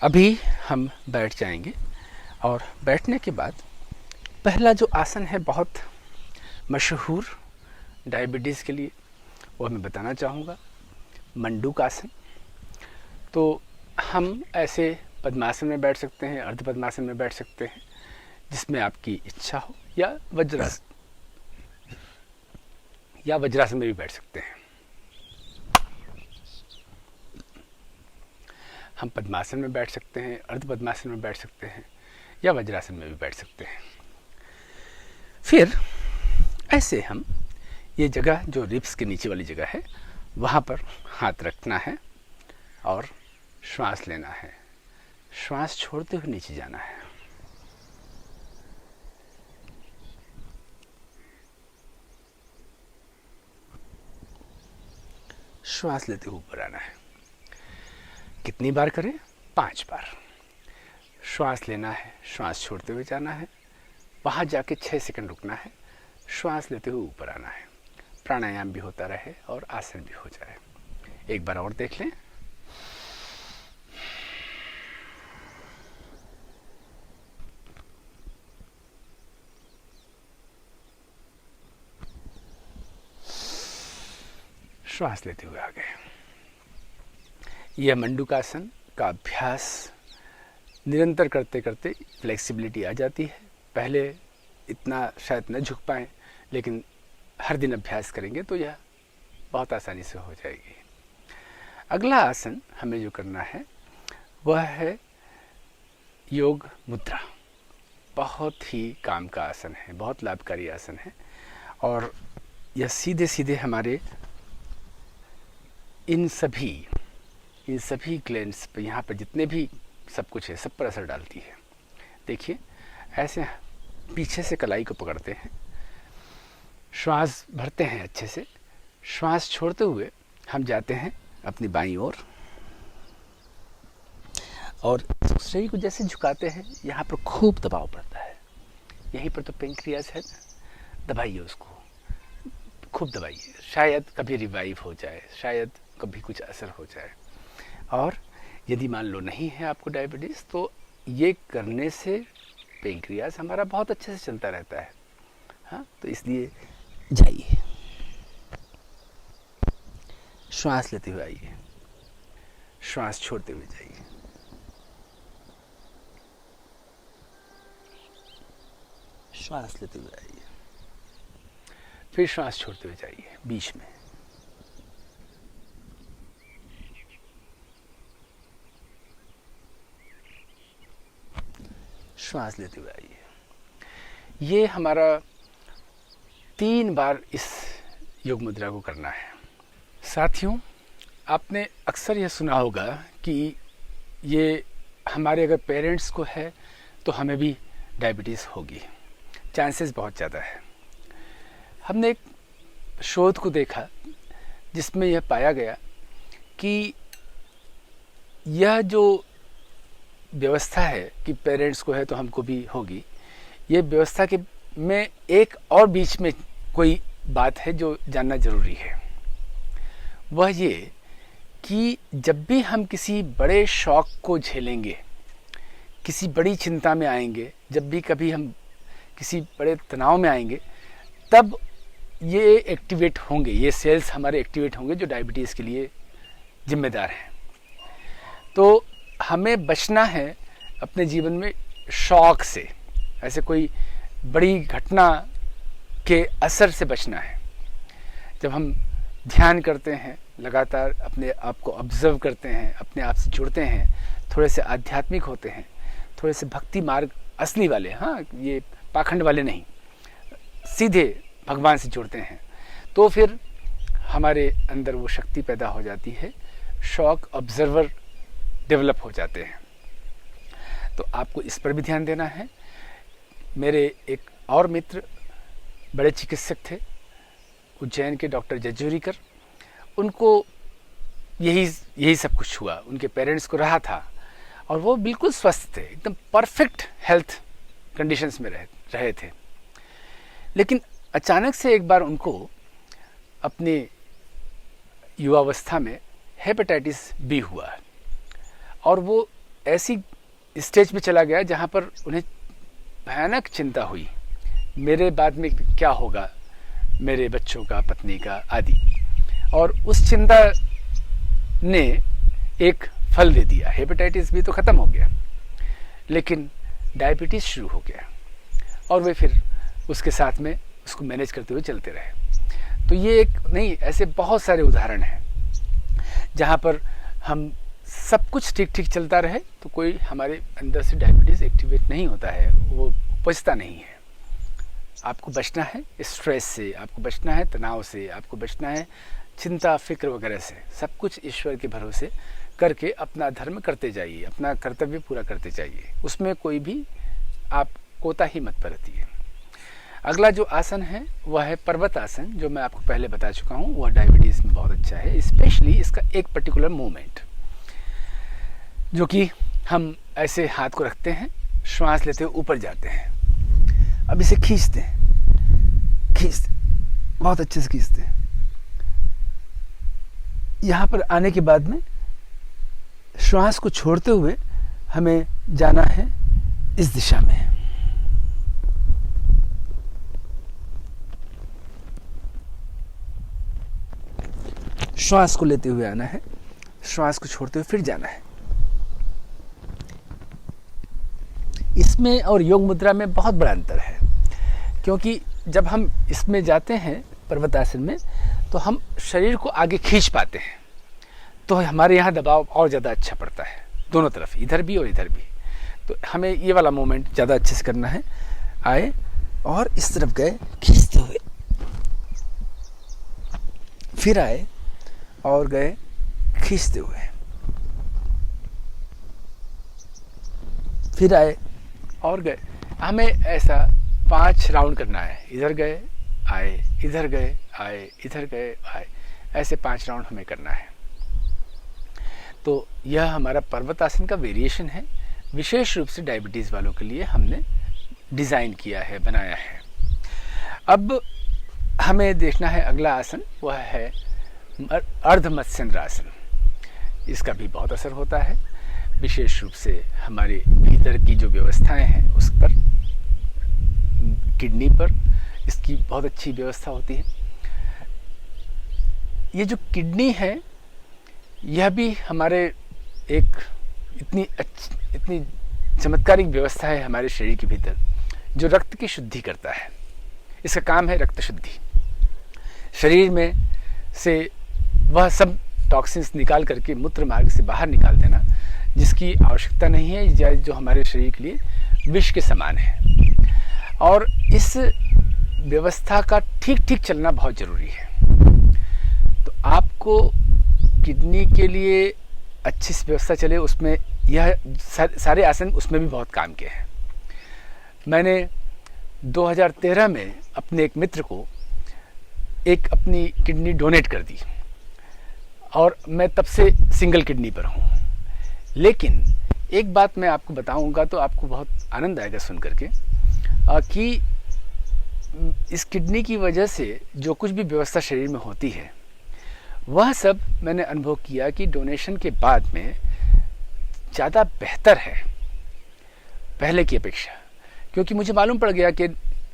अभी हम बैठ जाएंगे, और बैठने के बाद पहला जो आसन है बहुत मशहूर डायबिटीज़ के लिए, वो मैं बताना चाहूँगा, मंडूक आसन। तो हम ऐसे पद्मासन में बैठ सकते हैं, अर्ध पद्मासन में बैठ सकते हैं, जिसमें आपकी इच्छा हो, या वज्रासन में भी बैठ सकते हैं। हम पद्मासन में बैठ सकते हैं, अर्ध पद्मासन में बैठ सकते हैं, या वज्रासन में भी बैठ सकते हैं। फिर ऐसे हम ये जगह जो रिब्स के नीचे वाली जगह है वहाँ पर हाथ रखना है और श्वास लेना है। श्वास छोड़ते हुए नीचे जाना है। श्वास लेते हुए ऊपर आना है। कितनी बार करें? 5 बार। श्वास लेना है, श्वास छोड़ते हुए जाना है, वहाँ जाके 6 सेकंड रुकना है, श्वास लेते हुए ऊपर आना है। प्राणायाम भी होता रहे और आसन भी हो जाए। एक बार और देख लें। श्वास लेते हुए आ गए। यह मंडूकासन का अभ्यास निरंतर करते करते फ्लेक्सिबिलिटी आ जाती है। पहले इतना शायद न झुक पाएं, लेकिन हर दिन अभ्यास करेंगे तो यह बहुत आसानी से हो जाएगी। अगला आसन हमें जो करना है वह है योग मुद्रा। बहुत ही काम का आसन है, बहुत लाभकारी आसन है, और यह सीधे सीधे हमारे इन सभी ग्लैंड्स पे, यहाँ पर जितने भी सब कुछ है, सब पर असर डालती है। देखिए, ऐसे पीछे से कलाई को पकड़ते हैं, श्वास भरते हैं अच्छे से, श्वास छोड़ते हुए हम जाते हैं अपनी बाईं ओर और शरीर को जैसे झुकाते हैं यहाँ पर खूब दबाव पड़ता है। यहीं पर तो पेंक्रियाज है, दबाइए उसको, खूब दबाइए, शायद कभी रिवाइव हो जाए, शायद कभी कुछ असर हो जाए। और यदि मान लो नहीं है आपको डायबिटीज़, तो ये करने से पेंक्रियाज हमारा बहुत अच्छे से चलता रहता है। हाँ, तो इसलिए जाइए, श्वास लेते हुए आइए, श्वास छोड़ते हुए जाइए। श्वास लेते हुए आइए, फिर श्वास छोड़ते हुए जाइए बीच में। श्वास लेते हुए आइए। ये हमारा 3 बार इस योग मुद्रा को करना है। साथियों, आपने अक्सर यह सुना होगा कि ये हमारे अगर पेरेंट्स को है तो हमें भी डायबिटीज़ होगी, चांसेस बहुत ज़्यादा है। हमने एक शोध को देखा जिसमें यह पाया गया कि यह जो व्यवस्था है कि पेरेंट्स को है तो हमको भी होगी, ये व्यवस्था के में एक और बीच में कोई बात है जो जानना ज़रूरी है। वह ये कि जब भी हम किसी बड़े शौक को झेलेंगे, किसी बड़ी चिंता में आएंगे, जब भी कभी हम किसी बड़े तनाव में आएंगे, तब ये एक्टिवेट होंगे, ये सेल्स हमारे एक्टिवेट होंगे जो डायबिटीज़ के लिए जिम्मेदार हैं। तो हमें बचना है अपने जीवन में शौक से, ऐसे कोई बड़ी घटना के असर से बचना है। जब हम ध्यान करते हैं, लगातार अपने आप को ऑब्जर्व करते हैं, अपने आप से जुड़ते हैं, थोड़े से आध्यात्मिक होते हैं, थोड़े से भक्ति मार्ग असली वाले, हाँ, ये पाखंड वाले नहीं, सीधे भगवान से जुड़ते हैं, तो फिर हमारे अंदर वो शक्ति पैदा हो जाती है, शौक ऑब्जर्वर डेवलप हो जाते हैं। तो आपको इस पर भी ध्यान देना है। मेरे एक और मित्र बड़े चिकित्सक थे, उज्जैन के डॉक्टर जज्जूरीकर, उनको यही सब कुछ हुआ, उनके पेरेंट्स को रहा था और वो बिल्कुल स्वस्थ थे, एकदम परफेक्ट हेल्थ कंडीशंस में रहे थे। लेकिन अचानक से एक बार उनको अपने युवावस्था में हेपेटाइटिस बी हुआ और वो ऐसी स्टेज पे चला गया जहाँ पर उन्हें भयानक चिंता हुई, मेरे बाद में क्या होगा, मेरे बच्चों का, पत्नी का आदि। और उस चिंता ने एक फल दे दिया, हेपेटाइटिस बी तो ख़त्म हो गया, लेकिन डायबिटीज़ शुरू हो गया और वे फिर उसके साथ में उसको मैनेज करते हुए चलते रहे। तो ये एक नहीं, ऐसे बहुत सारे उदाहरण हैं जहाँ पर हम सब कुछ ठीक ठीक चलता रहे तो कोई हमारे अंदर से डायबिटीज़ एक्टिवेट नहीं होता है, वो उपजता नहीं है। आपको बचना है स्ट्रेस से, आपको बचना है तनाव से, आपको बचना है चिंता फिक्र वगैरह से। सब कुछ ईश्वर के भरोसे करके अपना धर्म करते जाइए, अपना कर्तव्य पूरा करते जाइए, उसमें कोई भी आप कोताही मत बरतिए। अगला जो आसन है वह है पर्वत आसन, जो मैं आपको पहले बता चुका हूँ, वह डायबिटीज़ में बहुत अच्छा है। स्पेशली इसका एक पर्टिकुलर मूवमेंट जो कि हम ऐसे हाथ को रखते हैं, श्वास लेते हुए ऊपर जाते हैं, अब इसे खींचते हैं, बहुत अच्छे से खींचते हैं। यहाँ पर आने के बाद में श्वास को छोड़ते हुए हमें जाना है इस दिशा में। श्वास को लेते हुए आना है, श्वास को छोड़ते हुए फिर जाना है। इसमें और योग मुद्रा में बहुत बड़ा अंतर है, क्योंकि जब हम इसमें जाते हैं पर्वतासन में तो हम शरीर को आगे खींच पाते हैं, तो हमारे यहाँ दबाव और ज़्यादा अच्छा पड़ता है, दोनों तरफ, इधर भी और इधर भी। तो हमें ये वाला मोमेंट ज़्यादा अच्छे से करना है। आए और इस तरफ गए खींचते हुए, फिर आए और गए खींचते हुए, फिर आए और गए। हमें ऐसा 5 राउंड करना है, इधर गए आए, इधर गए, आए, इधर गए, आए, ऐसे 5 राउंड हमें करना है। तो यह हमारा पर्वतासन का वेरिएशन है, विशेष रूप से डायबिटीज़ वालों के लिए हमने डिज़ाइन किया है, बनाया है। अब हमें देखना है अगला आसन, वह है अर्ध मत्स्येंद्रासन। इसका भी बहुत असर होता है, विशेष रूप से हमारे भीतर की जो व्यवस्थाएं हैं उस पर, किडनी पर इसकी बहुत अच्छी व्यवस्था होती है। ये जो किडनी है यह भी हमारे एक इतनी चमत्कारिक व्यवस्था है हमारे शरीर के भीतर, जो रक्त की शुद्धि करता है। इसका काम है रक्त शुद्धि, शरीर में से वह सब टॉक्सिन्स निकाल करके मूत्र मार्ग से बाहर निकाल देना, जिसकी आवश्यकता नहीं है, जो हमारे शरीर के लिए विष के समान है। और इस व्यवस्था का ठीक ठीक चलना बहुत ज़रूरी है। तो आपको किडनी के लिए अच्छी सी व्यवस्था चले, उसमें यह सारे आसन उसमें भी बहुत काम के हैं। मैंने 2013 में अपने एक मित्र को एक अपनी किडनी डोनेट कर दी और मैं तब से सिंगल किडनी पर हूँ। लेकिन एक बात मैं आपको बताऊंगा तो आपको बहुत आनंद आएगा सुन करके कि इस किडनी की वजह से जो कुछ भी व्यवस्था शरीर में होती है वह सब मैंने अनुभव किया कि डोनेशन के बाद में ज़्यादा बेहतर है पहले की अपेक्षा, क्योंकि मुझे मालूम पड़ गया कि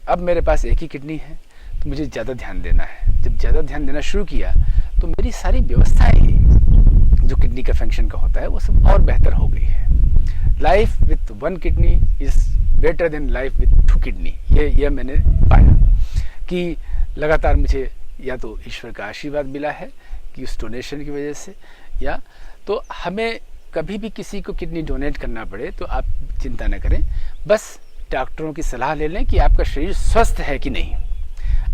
अब मेरे पास एक ही किडनी है तो मुझे ज़्यादा ध्यान देना है। जब ज़्यादा ध्यान देना शुरू किया तो मेरी सारी व्यवस्थाएं ही जो किडनी का फंक्शन का होता है वो सब और बेहतर हो गई है। Life with 1 kidney is better than life with 2 kidney. ये मैंने पाया कि लगातार मुझे या तो ईश्वर का आशीर्वाद मिला है कि उस डोनेशन की वजह से, या तो हमें कभी भी किसी को किडनी डोनेट करना पड़े तो आप चिंता न करें, बस डॉक्टरों की सलाह ले लें कि आपका शरीर स्वस्थ है कि नहीं,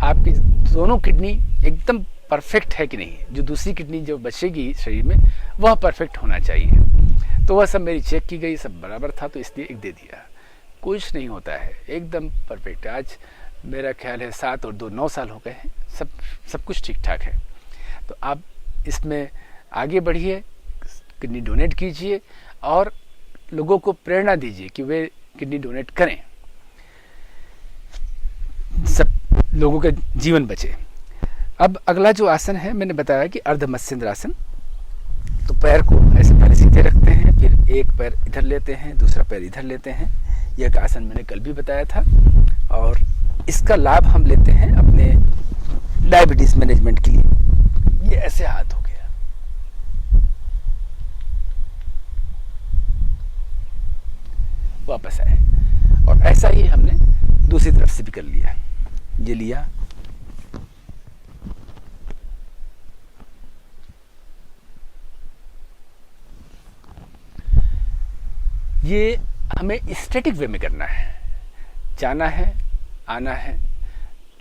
आपकी दोनों किडनी एकदम परफेक्ट है कि नहीं, जो दूसरी किडनी जो बचेगी शरीर में वह परफेक्ट होना चाहिए। तो वह सब मेरी चेक की गई, सब बराबर था, तो इसलिए एक दे दिया। कुछ नहीं होता है, एकदम परफेक्ट। आज मेरा ख्याल है 7 और 2 9 साल हो गए हैं, सब कुछ ठीक ठाक है। तो आप इसमें आगे बढ़िए, किडनी डोनेट कीजिए और लोगों को प्रेरणा दीजिए कि वे किडनी डोनेट करें, सब लोगों का जीवन बचे। अब अगला जो आसन है मैंने बताया कि अर्ध मत्स्येंद्रासन। तो पैर को ऐसे पहले सीधे रखते हैं, फिर एक पैर इधर लेते हैं, दूसरा पैर इधर लेते हैं। यह आसन मैंने कल भी बताया था और इसका लाभ हम लेते हैं अपने डायबिटीज मैनेजमेंट के लिए। ये ऐसे हाथ हो गया, वापस आए, और ऐसा ही हमने दूसरी तरफ से भी कर लिया। ये लिया, ये हमें स्टैटिक वे में करना है, जाना है, आना है,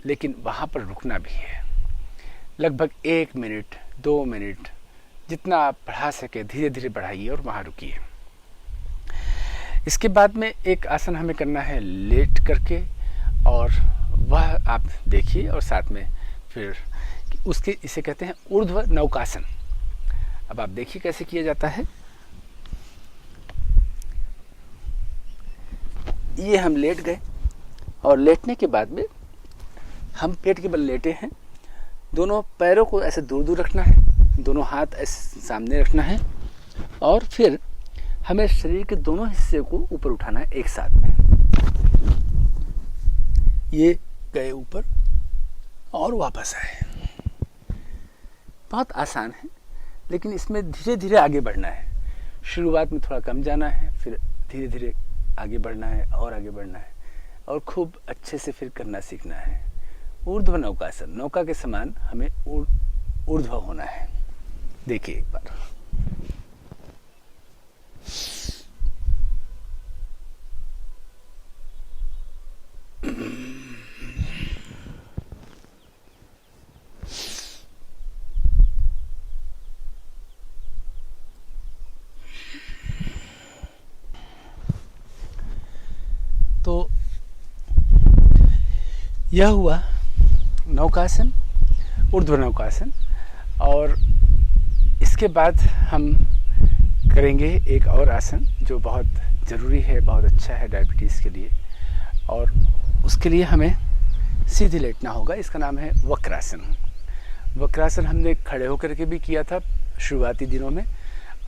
लेकिन वहाँ पर रुकना भी है। लगभग 1 मिनट 2 मिनट जितना आप बढ़ा सके धीरे धीरे बढ़ाइए और वहाँ रुकिए। इसके बाद में एक आसन हमें करना है लेट करके, और वह आप देखिए, और साथ में फिर उसके इसे कहते हैं ऊर्ध्व नौकासन। अब आप देखिए कैसे किया जाता है। ये हम लेट गए और लेटने के बाद में हम पेट के बल लेटे हैं, दोनों पैरों को ऐसे दूर दूर रखना है, दोनों हाथ ऐसे सामने रखना है, और फिर हमें शरीर के दोनों हिस्से को ऊपर उठाना है एक साथ में। ये गए ऊपर और वापस आए। बहुत आसान है, लेकिन इसमें धीरे धीरे आगे बढ़ना है। शुरुआत में थोड़ा कम जाना है, फिर धीरे धीरे आगे बढ़ना है और आगे बढ़ना है, और खूब अच्छे से फिर करना सीखना है। ऊर्ध्व नौकासन, नौका के समान हमें ऊर्ध्व होना है। देखिए एक बार, तो यह हुआ नौकासन, ऊर्ध्व नौकासन, और इसके बाद हम करेंगे एक और आसन जो बहुत ज़रूरी है, बहुत अच्छा है डायबिटीज़ के लिए, और उसके लिए हमें सीधे लेटना होगा। इसका नाम है वक्रासन। वक्रासन हमने खड़े होकर के भी किया था शुरुआती दिनों में,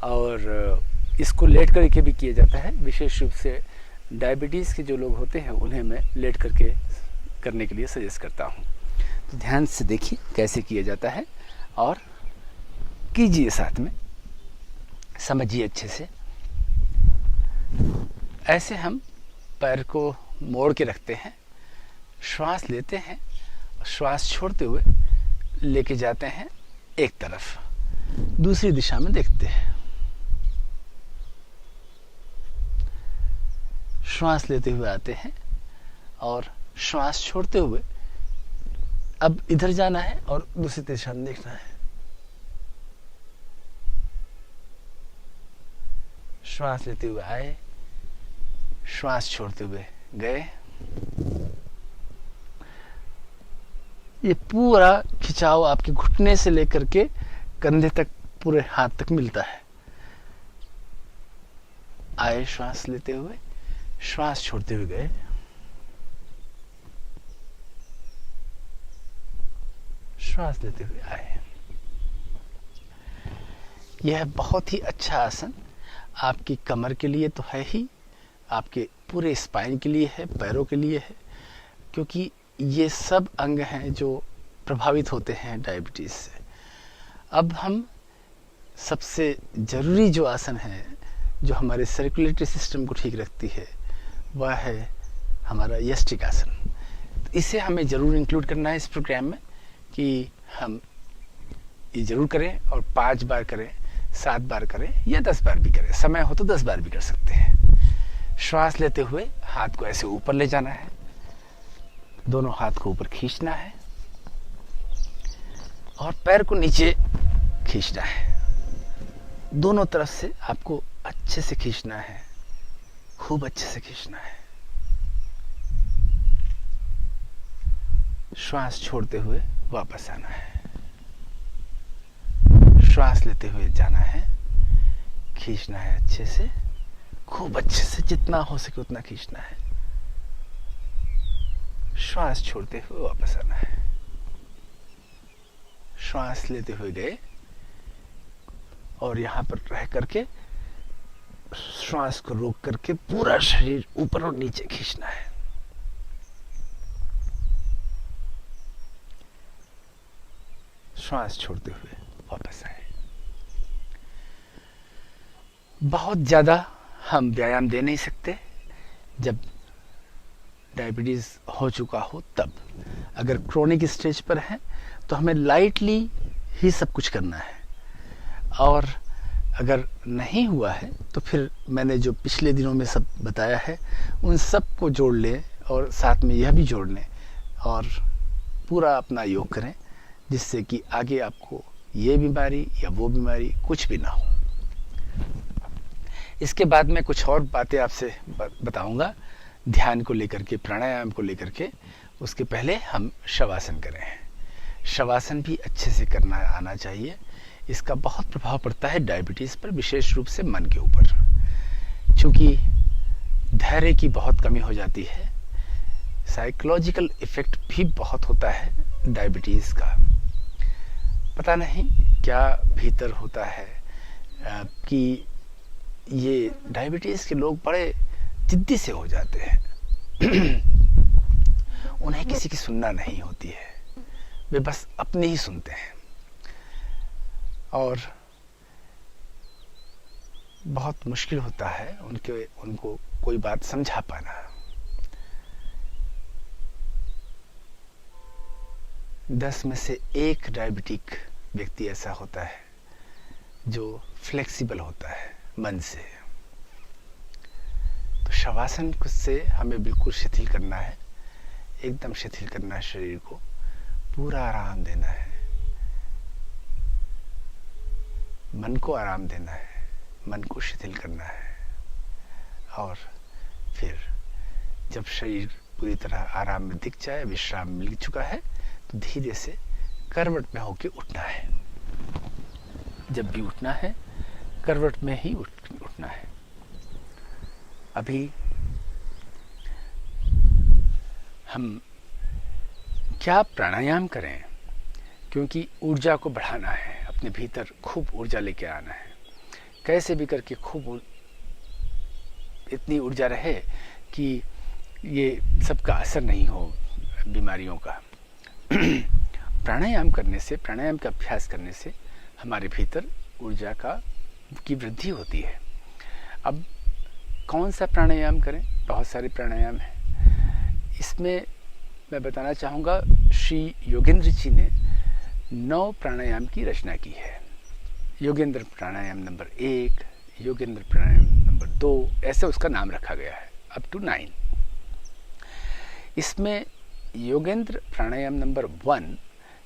और इसको लेट करके भी किया जाता है। विशेष रूप से डायबिटीज़ के जो लोग होते हैं उन्हें मैं लेट करके करने के लिए सजेस्ट करता हूँ। तो ध्यान से देखिए कैसे किया जाता है और कीजिए, साथ में समझिए अच्छे से। ऐसे हम पैर को मोड़ के रखते हैं, श्वास लेते हैं, श्वास छोड़ते हुए लेके जाते हैं एक तरफ, दूसरी दिशा में देखते हैं। श्वास लेते हुए आते हैं और श्वास छोड़ते हुए अब इधर जाना है और दूसरी दिशा में देखना है। श्वास लेते हुए आए, श्वास छोड़ते हुए गए। ये पूरा खिंचाव आपके घुटने से लेकर के कंधे तक, पूरे हाथ तक मिलता है। आए श्वास लेते हुए, श्वास छोड़ते हुए गए। श्वास लेते हुए आए। यह बहुत ही अच्छा आसन आपकी कमर के लिए तो है ही, आपके पूरे स्पाइन के लिए है, पैरों के लिए है, क्योंकि ये सब अंग हैं जो प्रभावित होते हैं डायबिटीज से। अब हम सबसे ज़रूरी जो आसन है जो हमारे सर्कुलेटरी सिस्टम को ठीक रखती है, वह है हमारा यष्टिक आसन। तो इसे हमें ज़रूर इंक्लूड करना है इस प्रोग्राम में, कि हम ये ज़रूर करें, और 5 बार करें, 7 बार करें, या 10 बार भी करें। समय हो तो 10 बार भी कर सकते हैं। श्वास लेते हुए हाथ को ऐसे ऊपर ले जाना है, दोनों हाथ को ऊपर खींचना है और पैर को नीचे खींचना है। दोनों तरफ से आपको अच्छे से खींचना है, खूब अच्छे से खींचना है। श्वास छोड़ते हुए वापस आना है। श्वास लेते हुए जाना है, खींचना है अच्छे से, खूब अच्छे से, जितना हो सके उतना खींचना है। श्वास छोड़ते हुए वापस आना है। श्वास लेते हुए गए और यहां पर रह करके श्वास को रोक करके पूरा शरीर ऊपर और नीचे खींचना है। श्वास छोड़ते हुए वापस आए। बहुत ज्यादा हम व्यायाम दे नहीं सकते जब डायबिटीज हो चुका हो तब। अगर क्रोनिक स्टेज पर है तो हमें लाइटली ही सब कुछ करना है, और अगर नहीं हुआ है तो फिर मैंने जो पिछले दिनों में सब बताया है उन सब को जोड़ लें, और साथ में यह भी जोड़ लें, और पूरा अपना योग करें, जिससे कि आगे आपको ये बीमारी या वो बीमारी कुछ भी ना हो। इसके बाद मैं कुछ और बातें आपसे बताऊंगा ध्यान को लेकर के, प्राणायाम को लेकर के। उसके पहले हम शवासन करें। शवासन भी अच्छे से करना आना चाहिए। इसका बहुत प्रभाव पड़ता है डायबिटीज पर, विशेष रूप से मन के ऊपर, क्योंकि धैर्य की बहुत कमी हो जाती है। साइकोलॉजिकल इफेक्ट भी बहुत होता है डायबिटीज का। पता नहीं क्या भीतर होता है कि ये डायबिटीज के लोग बड़े जिद्दी से हो जाते हैं। उन्हें किसी की सुनना नहीं होती है, वे बस अपनी ही सुनते हैं, और बहुत मुश्किल होता है उनको कोई बात समझा पाना। 10 में से 1 डायबिटिक व्यक्ति ऐसा होता है जो फ्लेक्सिबल होता है मन से। तो शवासन से हमें बिल्कुल शिथिल करना है, एकदम शिथिल करना है शरीर को, पूरा आराम देना है, मन को आराम देना है, मन को शिथिल करना है। और फिर जब शरीर पूरी तरह आराम में दिख जाए, विश्राम मिल चुका है, तो धीरे से करवट में होके उठना है। जब भी उठना है करवट में ही उठना है। अभी हम क्या प्राणायाम करें, क्योंकि ऊर्जा को बढ़ाना है, अपने भीतर खूब ऊर्जा लेके आना है। कैसे भी करके खूब इतनी ऊर्जा रहे कि ये सबका असर नहीं हो बीमारियों का। प्राणायाम करने से, प्राणायाम का अभ्यास करने से हमारे भीतर ऊर्जा की वृद्धि होती है। अब कौन सा प्राणायाम करें? बहुत सारे प्राणायाम हैं। इसमें मैं बताना चाहूँगा, श्री योगेंद्र जी ने 9 प्राणायाम की रचना की है। योगेंद्र प्राणायाम नंबर 1, योगेंद्र प्राणायाम नंबर 2, ऐसे उसका नाम रखा गया है, अप टू 9। इसमें योगेंद्र प्राणायाम नंबर 1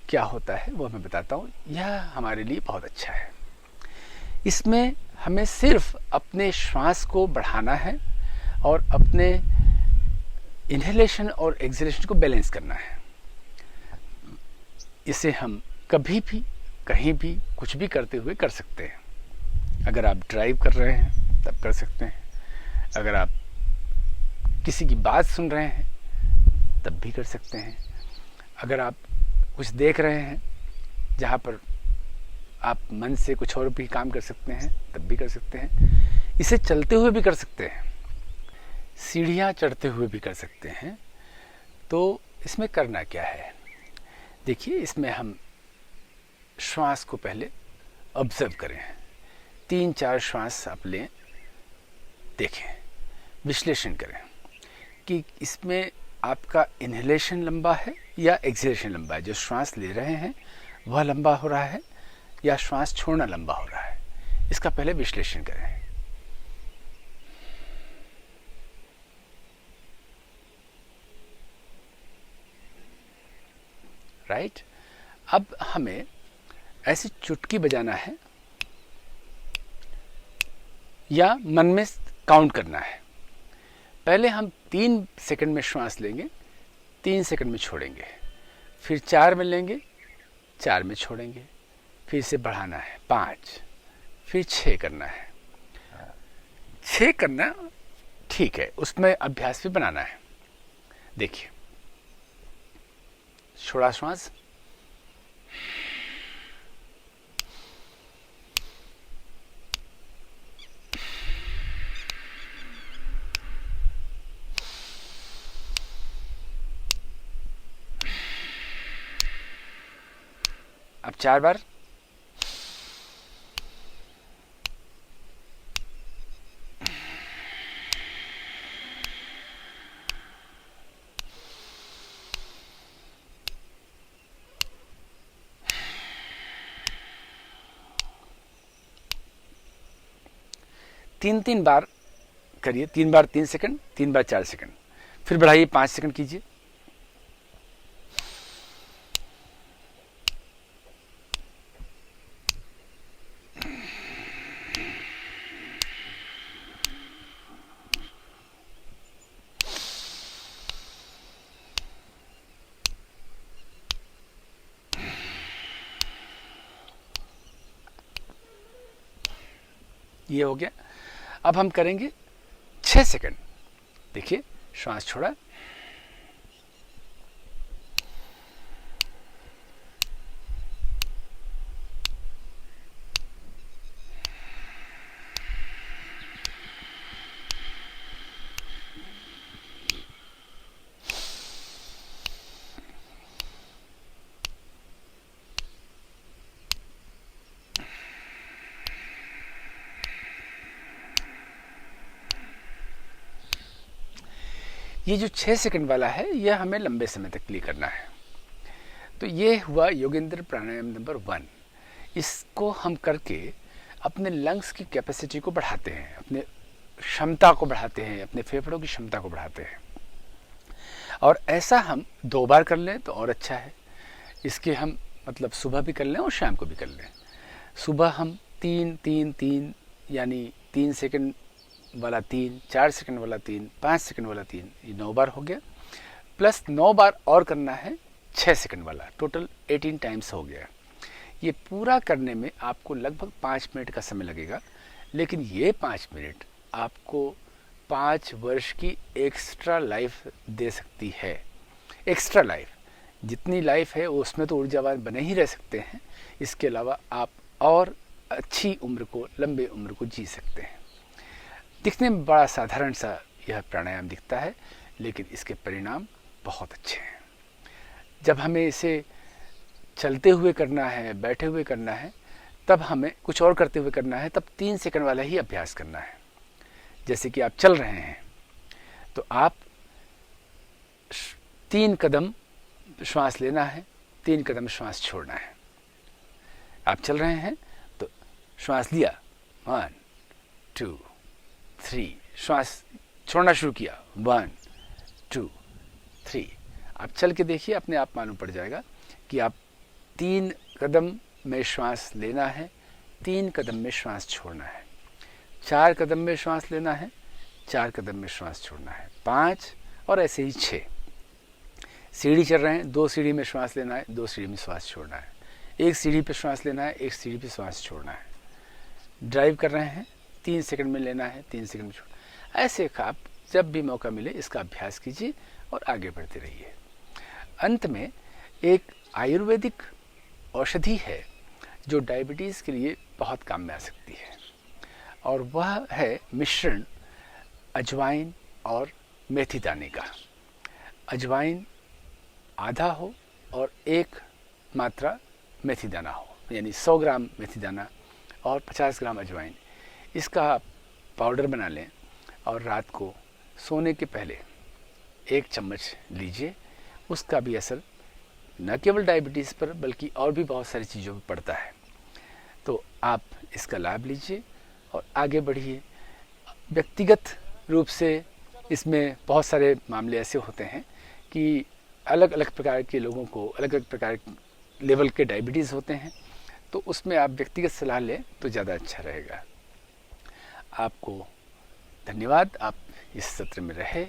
क्या होता है वो मैं बताता हूँ। यह हमारे लिए बहुत अच्छा है। इसमें हमें सिर्फ अपने श्वास को बढ़ाना है और अपने इनहेलेशन और एक्सहेलेशन को बैलेंस करना है। इसे हम कभी भी, कहीं भी, कुछ भी करते हुए कर सकते हैं। अगर आप ड्राइव कर रहे हैं तब कर सकते हैं, अगर आप किसी की बात सुन रहे हैं तब भी कर सकते हैं, अगर आप कुछ देख रहे हैं जहाँ पर आप मन से कुछ और भी काम कर सकते हैं तब भी कर सकते हैं। इसे चलते हुए भी कर सकते हैं, सीढ़ियाँ चढ़ते हुए भी कर सकते हैं। तो इसमें करना क्या है, देखिए, इसमें हम श्वास को पहले ऑब्जर्व करें। 3-4 श्वास आप लें, देखें, विश्लेषण करें कि इसमें आपका इनहेलेशन लंबा है या एक्सहेलेशन लंबा है। जो श्वास ले रहे हैं वह लंबा हो रहा है या श्वास छोड़ना लंबा हो रहा है, इसका पहले विश्लेषण करें। राइट? अब हमें ऐसी चुटकी बजाना है या मन में काउंट करना है। पहले हम 3 सेकंड में श्वास लेंगे, 3 सेकंड में छोड़ेंगे, फिर 4 में लेंगे, 4 में छोड़ेंगे, फिर से बढ़ाना है 5, फिर 6 करना है। 6 करना ठीक है, उसमें अभ्यास भी बनाना है। देखिए, छोड़ा श्वास, अब 4 बार, तीन बार करिए। 3 बार 3 सेकंड, 3 बार 4 सेकंड, फिर बढ़ाइए 5 सेकंड कीजिए। ये हो गया। अब हम करेंगे 6 सेकंड। देखिए, श्वास छोड़ा, ये जो 6 सेकंड वाला है यह हमें लंबे समय तक के लिए करना है। तो ये हुआ योगेंद्र प्राणायाम नंबर 1। इसको हम करके अपने लंग्स की कैपेसिटी को बढ़ाते हैं, अपने क्षमता को बढ़ाते हैं, अपने फेफड़ों की क्षमता को बढ़ाते हैं। और ऐसा हम 2 बार कर लें तो और अच्छा है। इसके हम मतलब सुबह भी कर लें और शाम को भी कर लें। सुबह हम 3-3-3 यानी 3 सेकंड वाला 3, 4 सेकंड वाला 3, 5 सेकंड वाला 3, ये 9 बार हो गया। प्लस 9 बार और करना है 6 सेकंड वाला, टोटल 18 टाइम्स हो गया। ये पूरा करने में आपको लगभग 5 मिनट का समय लगेगा, लेकिन ये 5 मिनट आपको 5 वर्ष की एक्स्ट्रा लाइफ दे सकती है। एक्स्ट्रा लाइफ, जितनी लाइफ है उसमें तो ऊर्जावान बने ही रह सकते हैं, इसके अलावा आप और अच्छी उम्र को, लंबे उम्र को जी सकते हैं। दिखने में बड़ा साधारण सा यह प्राणायाम दिखता है, लेकिन इसके परिणाम बहुत अच्छे हैं। जब हमें इसे चलते हुए करना है, बैठे हुए करना है, तब हमें कुछ और करते हुए करना है, तब 3 सेकंड वाला ही अभ्यास करना है। जैसे कि आप चल रहे हैं तो आप 3 कदम श्वास लेना है, 3 कदम श्वास छोड़ना है। आप चल रहे हैं तो श्वास लिया, 1 2 3, श्वास छोड़ना शुरू किया, 1 2 3। आप चल के देखिए, अपने आप मालूम पड़ जाएगा कि आप 3 कदम में श्वास लेना है, 3 कदम में श्वास छोड़ना है, 4 कदम में श्वास लेना है, 4 कदम में श्वास छोड़ना है, 5 और ऐसे ही 6। सीढ़ी चल रहे हैं, 2 सीढ़ी में श्वास लेना है, 2 सीढ़ी में श्वास छोड़ना है, 1 सीढ़ी पे श्वास लेना है, 1 सीढ़ी पे श्वास छोड़ना है। ड्राइव कर रहे हैं, 3 सेकंड में लेना है, 3 सेकंड में छोड़ना। ऐसे आप जब भी मौका मिले इसका अभ्यास कीजिए और आगे बढ़ते रहिए। अंत में एक आयुर्वेदिक औषधि है जो डायबिटीज़ के लिए बहुत काम में आ सकती है, और वह है मिश्रण अजवाइन और मेथी दाने का। अजवाइन आधा हो और 1 मात्रा मेथी दाना हो, यानी 100 ग्राम मेथी दाना और 50 ग्राम अजवाइन। इसका आप पाउडर बना लें और रात को सोने के पहले 1 चम्मच लीजिए। उसका भी असर न केवल डायबिटीज़ पर बल्कि और भी बहुत सारी चीज़ों पर पड़ता है। तो आप इसका लाभ लीजिए और आगे बढ़िए। व्यक्तिगत रूप से इसमें बहुत सारे मामले ऐसे होते हैं कि अलग अलग प्रकार के लोगों को अलग अलग प्रकार लेवल के डायबिटीज़ होते हैं, तो उसमें आप व्यक्तिगत सलाह लें तो ज़्यादा अच्छा रहेगा। आपको धन्यवाद, आप इस सत्र में रहे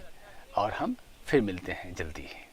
और हम फिर मिलते हैं जल्दी ही।